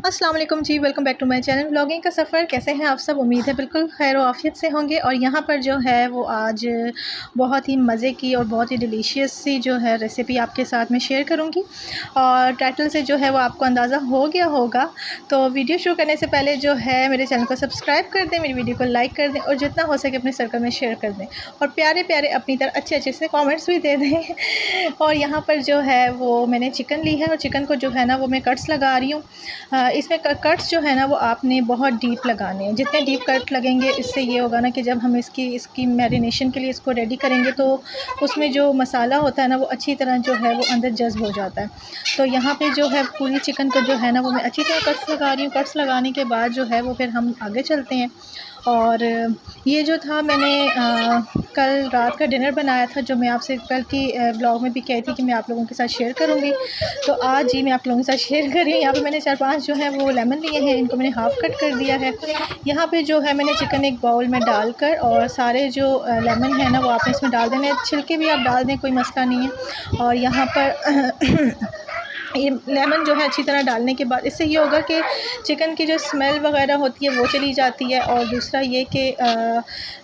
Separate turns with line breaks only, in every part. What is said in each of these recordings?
अस्सलाम वालेकुम जी, welcome back to my channel. Vlogging का सफ़र कैसे हैं आप सब? उम्मीद है बिल्कुल खैर व आफियत से होंगे। और यहाँ पर जो है वो आज बहुत ही मज़े की और बहुत ही डिलीशियस सी जो है रेसिपी आपके साथ में शेयर करूँगी। और टाइटल से जो है वो आपको अंदाज़ा हो गया होगा। तो वीडियो शुरू करने से पहले जो है मेरे चैनल को सब्सक्राइब कर दें, मेरी वीडियो को लाइक कर दें और जितना हो सके अपने सर्कल में शेयर कर दें। और प्यारे प्यारे अपनी तरह अच्छे अच्छे से कॉमेंट्स भी दे दें। और यहाँ पर जो है वो मैंने चिकन ली है और चिकन को जो है ना वो मैं कट्स लगा रही हूँ। इसमें कट्स जो है ना वो आपने बहुत डीप लगाने हैं। जितने डीप कट लगेंगे इससे ये होगा ना कि जब हम इसकी मैरिनेशन के लिए इसको रेडी करेंगे तो उसमें जो मसाला होता है ना वो अच्छी तरह जो है वो अंदर जज़्ब हो जाता है। तो यहाँ पे जो है पूरी चिकन को जो है ना वो मैं अच्छी तरह कट्स लगा रही हूँ। कट्स लगाने के बाद जो है वो फिर हम आगे चलते हैं। और ये जो था मैंने कल रात का डिनर बनाया था, जो मैं आपसे कल की ब्लॉग में भी कही थी कि मैं आप लोगों के साथ शेयर करूँगी। तो आज ही मैं आप लोगों के साथ शेयर कर रही हूँ। यहाँ पे मैंने 4-5 जो है वो लेमन लिए हैं, इनको मैंने हाफ़ कट कर दिया है। यहाँ पे जो है मैंने चिकन एक बाउल में डालकर और सारे जो लेमन है ना वो आपने इसमें डाल देने हैं। छिलके भी आप डाल दें, कोई मसला नहीं है। और यहाँ पर ये लेमन जो है अच्छी तरह डालने के बाद इससे ये होगा कि चिकन की जो स्मेल वगैरह होती है वो चली जाती है। और दूसरा ये कि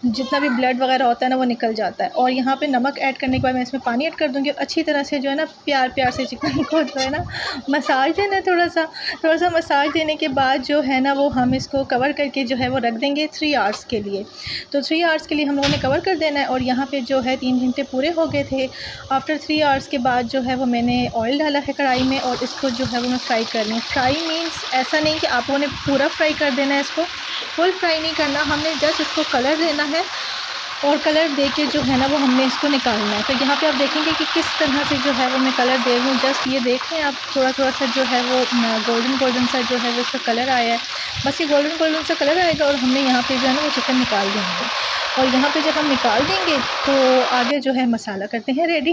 जितना भी ब्लड वगैरह होता है ना वो निकल जाता है। और यहाँ पे नमक ऐड करने के बाद मैं इसमें पानी ऐड कर दूँगी। अच्छी तरह से जो है ना प्यार प्यार से चिकन को जो है ना मसाज देना है। थोड़ा सा मसाज देने के बाद जो है ना वो हम इसको कवर करके जो है वो रख देंगे 3 आवर्स के लिए। तो 3 आवर्स के लिए हम लोगों ने कवर कर देना है। और यहाँ पे जो है 3 घंटे पूरे हो गए थे। आफ्टर 3 आवर्स के बाद जो है वो मैंने ऑयल डाला है कढ़ाई में और इसको जो है वो मैं फ्राई कर रही हूँ। फ्राई मीन्स ऐसा नहीं कि आप लोगों ने पूरा फ्राई कर देना है, इसको फुल फ्राई नहीं करना, हमने जस्ट इसको कलर देना है। और कलर दे के जो है ना वो हमने इसको निकालना है। तो यहाँ पे आप देखेंगे कि किस तरह से जो है वो मैं कलर दे रही हूँ। जस्ट ये देख रहे हैं आप, थोड़ा थोड़ा सा जो है वो गोल्डन सा जो है वो इसका कलर आया है। बस ये गोल्डन सा कलर आएगा और हमने यहाँ पे जो है ना वो चिकन निकाल देंगे। और यहाँ पे जब हम निकाल देंगे तो आगे जो है मसाला करते हैं रेडी।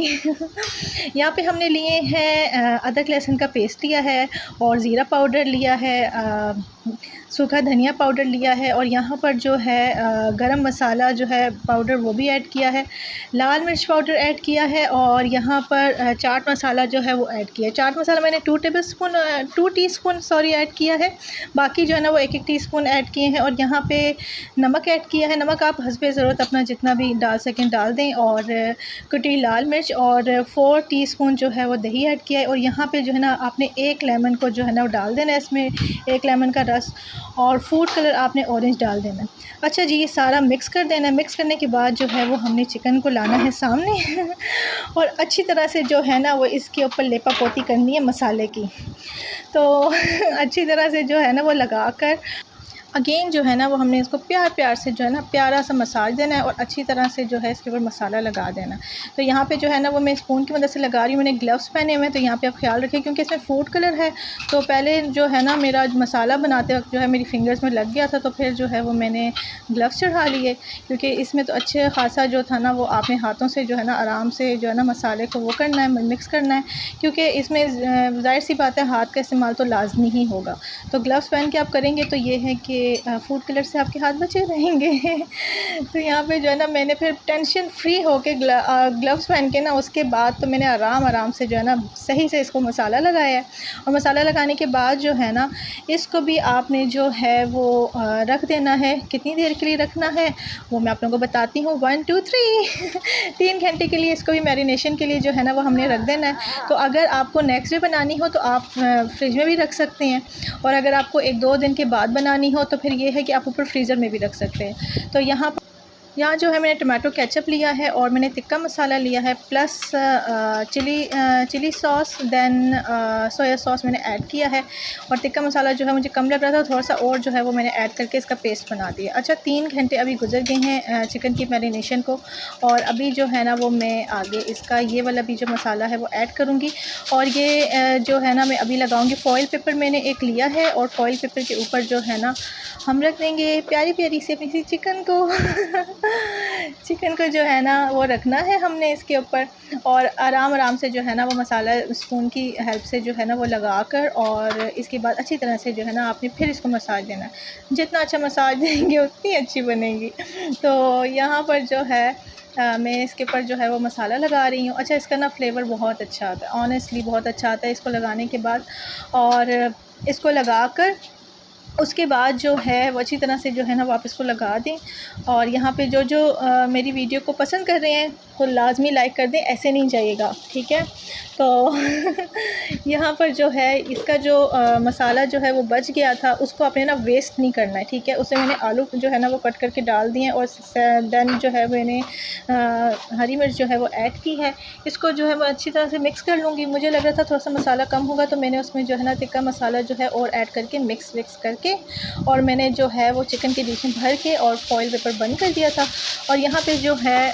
यहाँ पे हमने लिए हैं अदरक लहसुन का पेस्ट लिया है और ज़ीरा पाउडर लिया है, सूखा धनिया पाउडर लिया है। और यहाँ पर जो है गरम मसाला जो है पाउडर वो भी ऐड किया है, लाल मिर्च पाउडर ऐड किया है। और यहाँ पर चाट मसाला जो है वो ऐड किया है। चाट मसाला मैंने 2 टीस्पून ऐड किया है। बाकी जो है ना वो 1-1 टीस्पून ऐड किए हैं। और यहाँ पे नमक ऐड किया है। नमक आप हस्बे ज़रूरत अपना जितना भी डाल सकें डाल दें। और कुटी लाल मिर्च और 4 टीस्पून जो है वो दही ऐड किया है। और यहाँ पे जो है ना आपने 1 लेमन को जो है ना वो डाल देना है, इसमें 1 लेमन का रस। और फूड कलर आपने ऑरेंज डाल देना है। अच्छा जी, ये सारा मिक्स कर देना है। मिक्स करने के बाद जो है वो हमने चिकन को लाना है सामने और अच्छी तरह से जो है ना वो इसके ऊपर लेपा पोती करनी है मसाले की। तो अच्छी तरह से जो है ना वो लगा कर अगेन जो है ना वो हमने इसको प्यार प्यार से जो है ना प्यारा सा मसाज देना है और अच्छी तरह से जो है इसके ऊपर मसाला लगा देना। तो यहाँ पे जो है ना वो मैं स्पून की मदद से लगा रही हूँ। मैंने ग्लव्स पहने हुए हैं, तो यहाँ पे आप ख्याल रखें क्योंकि इसमें फूड कलर है। तो पहले जो है ना मेरा मसाला बनाते वक्त जो है मेरी फिंगर्स में लग गया था, तो फिर जो है वो मैंने ग्लव्स चढ़ा लिए क्योंकि इसमें तो अच्छे खासा जो था ना वो आपने हाथों से जो है ना आराम से जो है ना मसाले को वो करना है, मिक्स करना है। क्योंकि इसमें ज़ाहिर सी बात है हाथ का इस्तेमाल तो लाजमी ही होगा। तो ग्लव्स पहन के आप करेंगे तो ये है कि फूड कलर से आपके हाथ बचे रहेंगे। तो यहाँ पे जो है ना मैंने फिर टेंशन फ्री होके ग्लव्स पहन के ना उसके बाद तो मैंने आराम से जो है ना सही से इसको मसाला लगाया है। और मसाला लगाने के बाद जो है ना इसको भी आपने जो है वो रख देना है। कितनी देर के लिए रखना है वो मैं आप लोगों को बताती हूँ। 1 2 3 3 घंटे के लिए इसको भी मैरिनेशन के लिए जो है ना वो हमने रख देना है। तो अगर आपको नेक्स्ट डे बनानी हो तो आप फ्रिज में भी रख सकते हैं। और अगर आपको 1-2 दिन के बाद बनानी हो तो फिर ये है कि आप ऊपर फ्रीज़र में भी रख सकते हैं। तो यहाँ जो है मैंने टमाटो केचप लिया है और मैंने तिक्का मसाला लिया है plus chilli sauce, then soya sauce मैंने ऐड किया है। और तिक्का मसाला जो है मुझे कम लग रहा था, थोड़ा सा और जो है वो मैंने ऐड करके इसका पेस्ट बना दिया। अच्छा, 3 घंटे अभी गुजर गए हैं चिकन की मैरिनेशन को। और अभी जो है ना वो मैं आगे इसका ये वाला भी जो मसाला है वो ऐड करूँगी। और ये जो है ना मैं अभी लगाऊँगी। फॉइल पेपर मैंने एक लिया है और फॉइल पेपर के ऊपर जो है ना हम रख देंगे प्यारी प्यारी सी अपनी सी चिकन को। चिकन को जो है ना वो रखना है हमने इसके ऊपर। और आराम से जो है ना वो मसाला स्पून की हेल्प से जो है ना वो लगा कर और इसके बाद अच्छी तरह से जो है ना आपने फिर इसको मसाज देना है। जितना अच्छा मसाज देंगे उतनी अच्छी बनेगी। तो यहाँ पर जो है मैं इसके ऊपर जो है वो मसाला लगा रही हूँ। अच्छा, इसका ना फ्लेवर बहुत अच्छा आता है, ऑनेस्टली बहुत अच्छा आता है इसको लगाने के बाद। और इसको लगाकर उसके बाद जो है वो अच्छी तरह से जो है ना वापस को लगा दें। और यहाँ पे जो जो मेरी वीडियो को पसंद कर रहे हैं तो लाज़मी लाइक कर दें, ऐसे नहीं जाइएगा, ठीक है। तो यहाँ पर जो है इसका जो मसाला जो है वो बच गया था, उसको आपने ना वेस्ट नहीं करना है, ठीक है। उसमें मैंने आलू जो है ना वो कट करके डाल दिए और देन जो है मैंने हरी मिर्च जो है वो ऐड की है। इसको जो है मैं अच्छी तरह से मिक्स कर लूँगी। मुझे लग रहा था थोड़ा सा मसाला कम होगा तो मैंने उसमें जो है ना टिक्का मसाला जो है और ऐड करके मिक्स करके और मैंने जो है वो चिकन के बीच में भर के और फॉइल पेपर बंद कर दिया था। और यहाँ पे जो है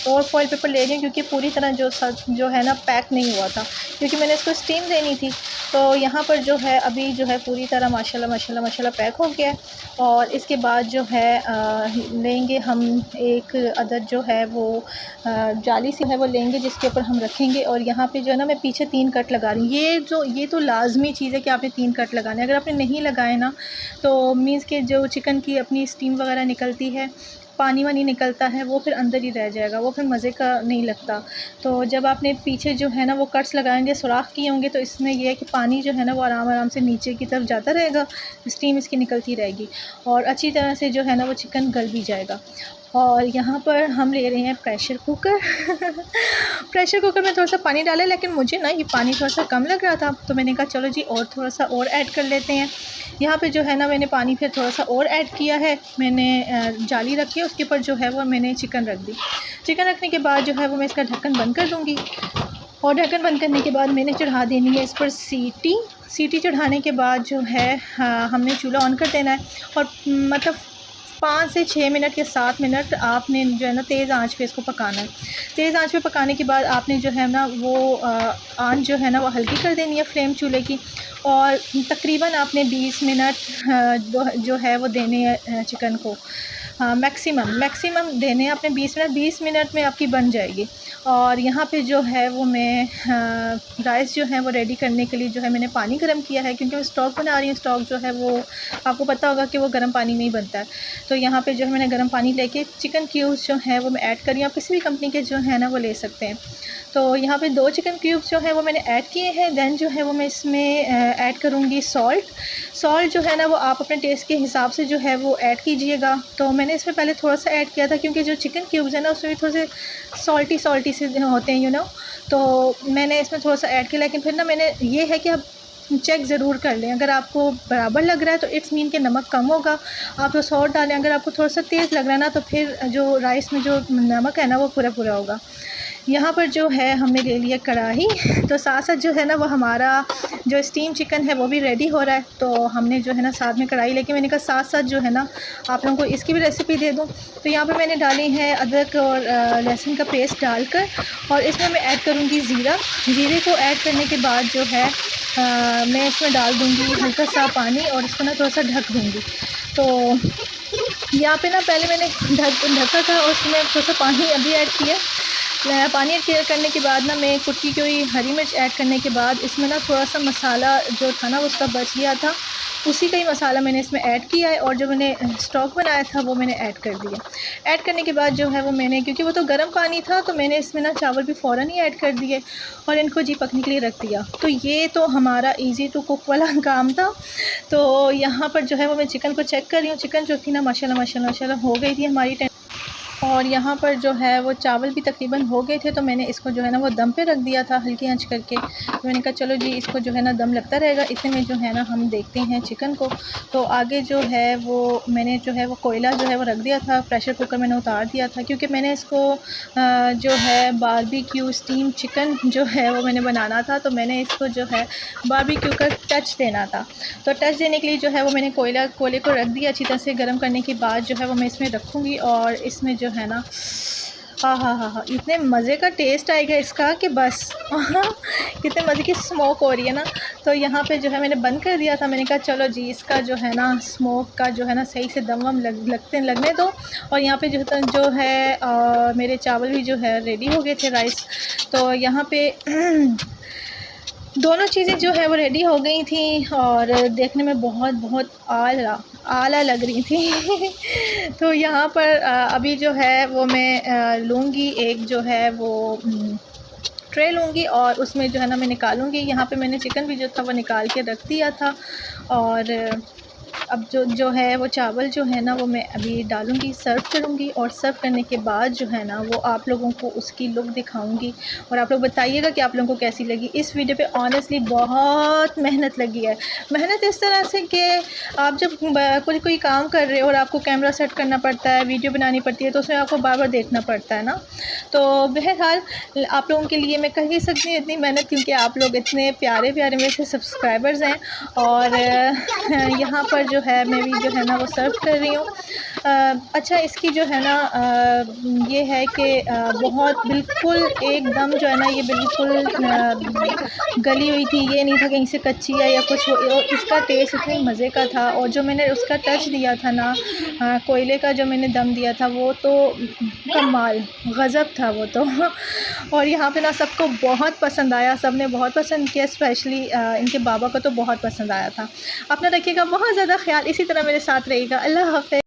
और फॉइल पेपर ले रही हूँ क्योंकि पूरी तरह जो है ना पैक नहीं हुआ था, क्योंकि मैंने इसको स्टीम देनी थी। तो यहाँ पर जो है अभी जो है पूरी तरह माशाल्लाह माशाल्लाह माशाल्लाह पैक हो गया है। और इसके बाद जो है लेंगे हम एक अदद जो है वो जाली सी है वो लेंगे जिसके ऊपर हम रखेंगे। और यहाँ पे जो है ना मैं पीछे 3 कट लगा रही हूँ। ये तो लाजमी चीज़ है कि आपने 3 कट लगाने। अगर आपने नहीं लगाए ना तो मीन्स के जो चिकन की अपनी स्टीम वगैरह निकलती है, पानी वानी निकलता है, वो फिर अंदर ही रह जाएगा, वो फिर मज़े का नहीं लगता। तो जब आपने पीछे जो है ना वो कट्स लगाएंगे, सुराख किए होंगे, तो इसमें यह है कि पानी जो है ना वो आराम आराम से नीचे की तरफ जाता रहेगा, स्टीम इसकी निकलती रहेगी और अच्छी तरह से जो है ना वो चिकन गल भी जाएगा। और यहाँ पर हम ले रहे हैं प्रेशर कुकर। प्रेशर कुकर में थोड़ा सा पानी डाला, लेकिन मुझे ना ये पानी थोड़ा सा कम लग रहा था तो मैंने कहा चलो जी और थोड़ा सा और ऐड कर लेते हैं। यहाँ पे जो है ना मैंने पानी फिर थोड़ा सा और ऐड किया है। मैंने जाली रखी है, उसके ऊपर जो है वो मैंने चिकन रख दी। चिकन रखने के बाद जो है वो मैं इसका ढक्कन बंद कर दूँगी। और ढक्कन बंद करने के बाद मैंने चढ़ा देनी है इस पर सीटी चढ़ाने के बाद जो है हमने चूल्हा ऑन कर देना है। और मतलब 5 से 6 मिनट या 7 मिनट आपने जो है ना तेज़ आंच पे इसको पकाना है। तेज़ आंच पे पकाने के बाद आपने जो है ना वो आंच जो है ना वो हल्की कर देनी है फ्लेम चूल्हे की। और तकरीबन आपने 20 मिनट जो है वो देने हैं चिकन को। हाँ, मैक्सिमम देने हैं आपने 20 मिनट में आपकी बन जाएगी। और यहाँ पे जो है वो मैं राइस जो है वो रेडी करने के लिए जो है मैंने पानी गर्म किया है, क्योंकि मैं स्टॉक बना रही हूँ। स्टॉक जो है वो आपको पता होगा कि वो गर्म पानी में ही बनता है। तो यहाँ पे जो है मैंने गर्म पानी लेके चिकन क्यूब्स जो है वो मैं ऐड कर रही हूँ। आप किसी भी कंपनी के जो है ना वो ले सकते हैं। तो यहाँ पे 2 चिकन क्यूब्स जो है वो मैंने ऐड किए हैं। दैन जो है वो मैं इसमें ऐड करूँगी सॉल्ट जो है ना वो आप अपने टेस्ट के हिसाब से जो है वो ऐड कीजिएगा। तो मैंने इसमें पहले थोड़ा सा ऐड किया था क्योंकि जो चिकन क्यूब्स है ना उसमें भी थोड़े से सॉल्टी से होते हैं तो मैंने इसमें थोड़ा सा ऐड किया। लेकिन फिर ना मैंने ये है कि आप चेक ज़रूर कर लें। अगर आपको बराबर लग रहा है तो इट्स मीन के नमक कम होगा, आप तो सॉल्ट डालें। अगर आपको थोड़ा सा तेज़ लग रहा है ना तो फिर जो राइस में जो नमक है ना वो पूरा होगा। यहाँ पर जो है हमने ले लिया कढ़ाई। तो साथ साथ जो है ना वो हमारा जो स्टीम चिकन है वो भी रेडी हो रहा है। तो हमने जो है ना साथ में कढ़ाई लेके मैंने कहा साथ साथ जो है ना आप लोगों को इसकी भी रेसिपी दे दूँ। तो यहाँ पे मैंने डाली है अदरक और लहसुन का पेस्ट डालकर, और इसमें मैं ऐड करूँगी ज़ीरे को ऐड करने के बाद जो है मैं इसमें डाल दूँगी हल्का सा पानी और इसको ना थोड़ा सा ढक दूँगी। तो यहाँ पे ना पहले मैंने ढका था और उसमें थोड़ा सा पानी अभी ऐड किया। पानी ऐड करने के बाद ना मैं कुटी हुई हरी मिर्च ऐड करने के बाद इसमें ना थोड़ा सा मसाला जो था ना उसका बच गया था, उसी का ही मसाला मैंने इसमें ऐड किया है। और जो मैंने स्टॉक बनाया था वो मैंने ऐड कर दिया। ऐड करने के बाद जो है वो मैंने, क्योंकि वो तो गर्म पानी था, तो मैंने इसमें ना चावल भी फ़ौरन ही ऐड कर दिए और इनको जी पकने के लिए रख दिया। तो ये तो हमारा इजी टू कुक वाला काम था। तो यहाँ पर जो है वो मैं चिकन को चेक कर रही हूँ। चिकन जो थी ना माशाल्लाह हो गई थी हमारी। और यहाँ पर जो है वो चावल भी तकरीबन हो गए थे, तो मैंने इसको जो है ना वो दम पे रख दिया था हल्की आंच करके। तो मैंने कहा चलो जी इसको जो है ना दम लगता रहेगा, इतने में जो है ना हम देखते हैं चिकन को। तो आगे जो है वो मैंने जो है वो कोयला जो है वो रख दिया था, प्रेशर कुकर मैंने उतार दिया था, क्योंकि मैंने इसको जो है बारबेक्यू स्टीम चिकन जो है वो मैंने बनाना था। तो मैंने इसको जो है बारबेक्यू का टच देना था। तो टच देने के लिए जो है वो मैंने कोयले को रख दिया। अच्छी तरह से गर्म करने के बाद जो है वो मैं इसमें रखूँगी और इसमें जो है ना हाँ, इतने मज़े का टेस्ट आएगा इसका कि बस कितने मज़े की स्मोक हो रही है ना। तो यहाँ पे जो है मैंने बंद कर दिया था। मैंने कहा चलो जी इसका जो है ना स्मोक का जो है ना सही से दम वम लगने दो। और यहाँ पे जो है मेरे चावल भी जो है रेडी हो गए थे, राइस। तो यहाँ पे दोनों चीज़ें जो है वो रेडी हो गई थी और देखने में बहुत बहुत आला लग रही थी। तो यहाँ पर अभी जो है वो मैं लूँगी एक जो है वो ट्रे लूँगी और उसमें जो है ना मैं निकालूँगी। यहाँ पे मैंने चिकन भी जो था वो निकाल के रख दिया था और अब जो है वो चावल जो है ना वो मैं अभी डालूँगी, सर्व करूँगी और सर्व करने के बाद जो है ना वो आप लोगों को उसकी लुक दिखाऊँगी और आप लोग बताइएगा कि आप लोगों को कैसी लगी। इस वीडियो पे ऑनेस्टली बहुत मेहनत लगी है। मेहनत इस तरह से कि आप जब कोई काम कर रहे हो और आपको कैमरा सेट करना पड़ता है, वीडियो बनानी पड़ती है, तो उसमें आपको बार-बार देखना पड़ता है ना। तो बहरहाल आप लोगों के लिए मैं कह नहीं सकती हूँ इतनी मेहनत, क्योंकि आप लोग इतने प्यारे मेरे से सब्सक्राइबर्स हैं और यहाँ पर जो है मैं भी जो है ना वो सर्व कर रही हूँ। अच्छा, इसकी जो है ना ये है कि बहुत बिल्कुल एकदम जो है ना ये बिल्कुल गली हुई थी, ये नहीं था कहीं से कच्ची है या कुछ और इसका टेस्ट इतने मज़े का था और जो मैंने उसका टच दिया था ना, कोयले का जो मैंने दम दिया था वो तो कमाल गज़ब था वो तो। और यहाँ पे ना सबको बहुत पसंद आया, सब ने बहुत पसंद किया, स्पेशली इनके बाबा को तो बहुत पसंद आया था। अपना रखिएगा बहुत ज़्यादा ख्याल, इसी तरह मेरे साथ रहिएगा। अल्लाह हाफ़िज़।